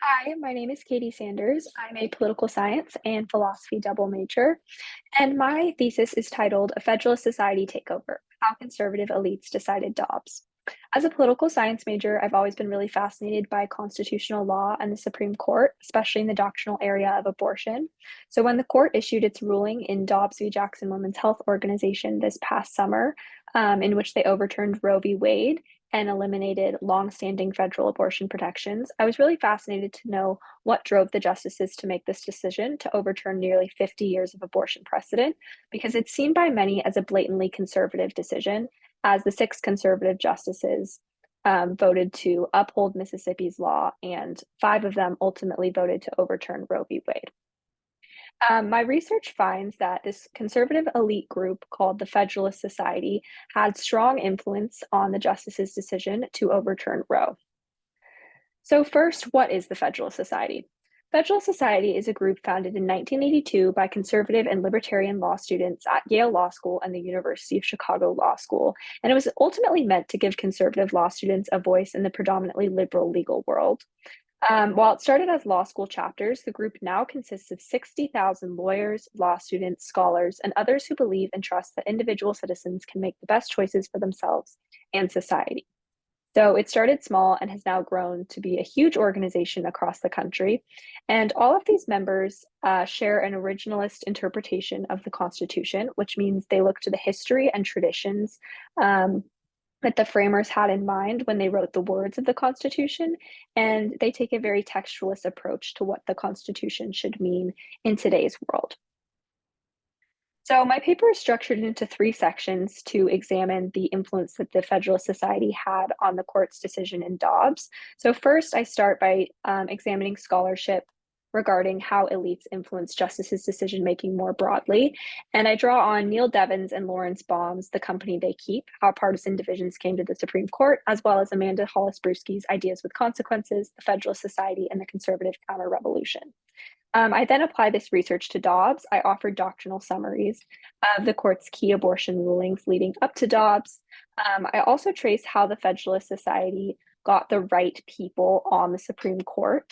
Hi, my name is Katie Sanders. I'm a political science and philosophy double major, and my thesis is titled A Federalist Society Takeover: How Conservative Elites Decided Dobbs. As a political science major, I've always been really fascinated by constitutional law and the Supreme Court, especially in the doctrinal area of abortion. So, when the court issued its ruling in Dobbs v. Jackson Women's Health Organization this past summer, in which they overturned Roe v. Wade, and eliminated longstanding federal abortion protections, I was really fascinated to know what drove the justices to make this decision to overturn nearly 50 years of abortion precedent, because it's seen by many as a blatantly conservative decision, as the six conservative justices voted to uphold Mississippi's law, and five of them ultimately voted to overturn Roe v. Wade. My research finds that this conservative elite group called the Federalist Society had strong influence on the justices' decision to overturn Roe. So, first, what is the Federalist Society? Federalist Society is a group founded in 1982 by conservative and libertarian law students at Yale Law School and the University of Chicago Law School, and it was ultimately meant to give conservative law students a voice in the predominantly liberal legal world. While it started as law school chapters, the group now consists of 60,000 lawyers, law students, scholars, and others who believe and trust that individual citizens can make the best choices for themselves and society. So it started small and has now grown to be a huge organization across the country. And all of these members share an originalist interpretation of the Constitution, which means they look to the history and traditions um, that the framers had in mind when they wrote the words of the Constitution, and they take a very textualist approach to what the Constitution should mean in today's world. So, my paper is structured into three sections to examine the influence that the Federalist Society had on the court's decision in Dobbs. So, first, I start by examining scholarship regarding how elites influence justices' decision making more broadly. And I draw on Neil Devins and Lawrence Baum's The Company They Keep: How Partisan Divisions Came to the Supreme Court, as well as Amanda Hollis-Brewski's Ideas with Consequences, the Federalist Society, and the Conservative Counter-Revolution. I then apply this research to Dobbs. I offer doctrinal summaries of the court's key abortion rulings leading up to Dobbs. I also trace how the Federalist Society got the right people on the Supreme Court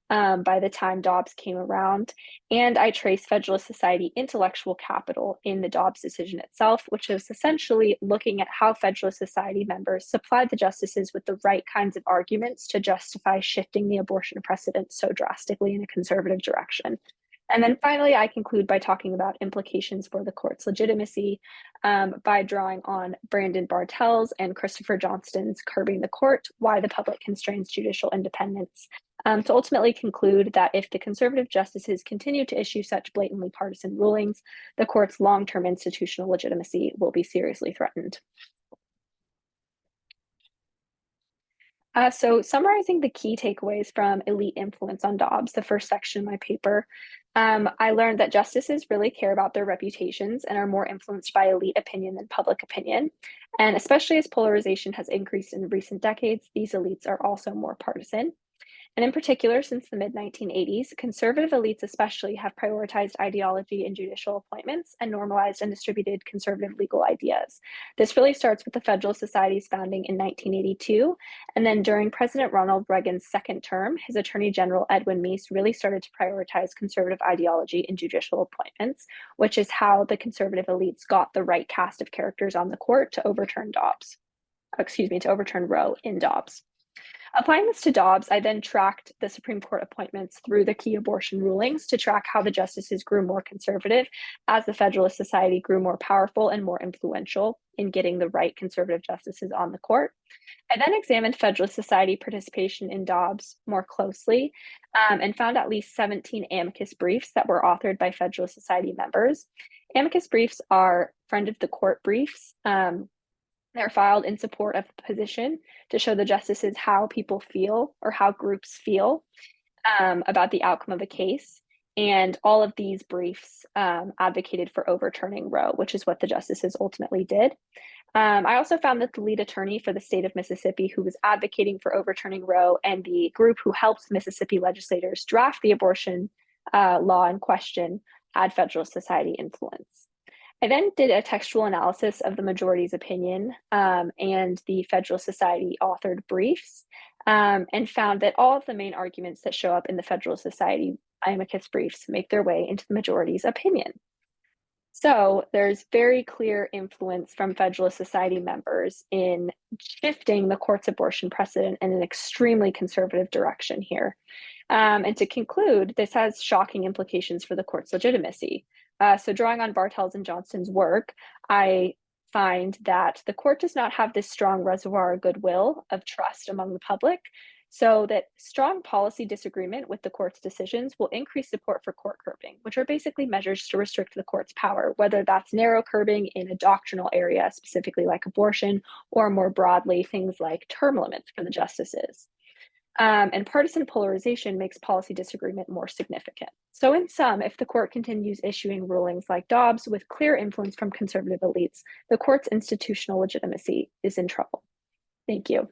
by the time Dobbs came around. And I trace Federalist Society intellectual capital in the Dobbs decision itself, which is essentially looking at how Federalist Society members supplied the justices with the right kinds of arguments to justify shifting the abortion precedent so drastically in a conservative direction. And then finally, I conclude by talking about implications for the court's legitimacy by drawing on Brandon Bartels and Christopher Johnston's Curbing the Court: Why the Public Constrains Judicial Independence, to ultimately conclude that if the conservative justices continue to issue such blatantly partisan rulings, the court's long-term institutional legitimacy will be seriously threatened. So, summarizing the key takeaways from elite influence on Dobbs, the first section of my paper, I learned that justices really care about their reputations and are more influenced by elite opinion than public opinion. And especially as polarization has increased in recent decades, these elites are also more partisan. And in particular, since the mid 1980s, conservative elites especially have prioritized ideology in judicial appointments and normalized and distributed conservative legal ideas. This really starts with the Federalist Society's founding in 1982. And then during President Ronald Reagan's second term, his Attorney General Edwin Meese really started to prioritize conservative ideology in judicial appointments, which is how the conservative elites got the right cast of characters on the court to overturn to overturn Roe in Dobbs. Applying this to Dobbs, I then tracked the Supreme Court appointments through the key abortion rulings to track how the justices grew more conservative as the Federalist Society grew more powerful and more influential in getting the right conservative justices on the court. I then examined Federalist Society participation in Dobbs more closely and found at least 17 amicus briefs that were authored by Federalist Society members. Amicus briefs are friend of the court briefs. They're filed in support of the position to show the justices how people feel or how groups feel about the outcome of a case. And all of these briefs advocated for overturning Roe, which is what the justices ultimately did. I also found that the lead attorney for the state of Mississippi, who was advocating for overturning Roe, and the group who helped Mississippi legislators draft the abortion law in question, had Federalist Society influence. I then did a textual analysis of the majority's opinion and the Federalist Society authored briefs. and found that all of the main arguments that show up in the Federalist Society amicus briefs make their way into the majority's opinion. So there's very clear influence from Federalist Society members in shifting the court's abortion precedent in an extremely conservative direction here. And to conclude, this has shocking implications for the court's legitimacy. So drawing on Bartels and Johnston's work, I find that the court does not have this strong reservoir of goodwill of trust among the public, so that strong policy disagreement with the court's decisions will increase support for court curbing, which are basically measures to restrict the court's power, whether that's narrow curbing in a doctrinal area, specifically like abortion, or more broadly, things like term limits for the justices. And partisan polarization makes policy disagreement more significant. So, in sum, if the court continues issuing rulings like Dobbs with clear influence from conservative elites, the court's institutional legitimacy is in trouble. Thank you.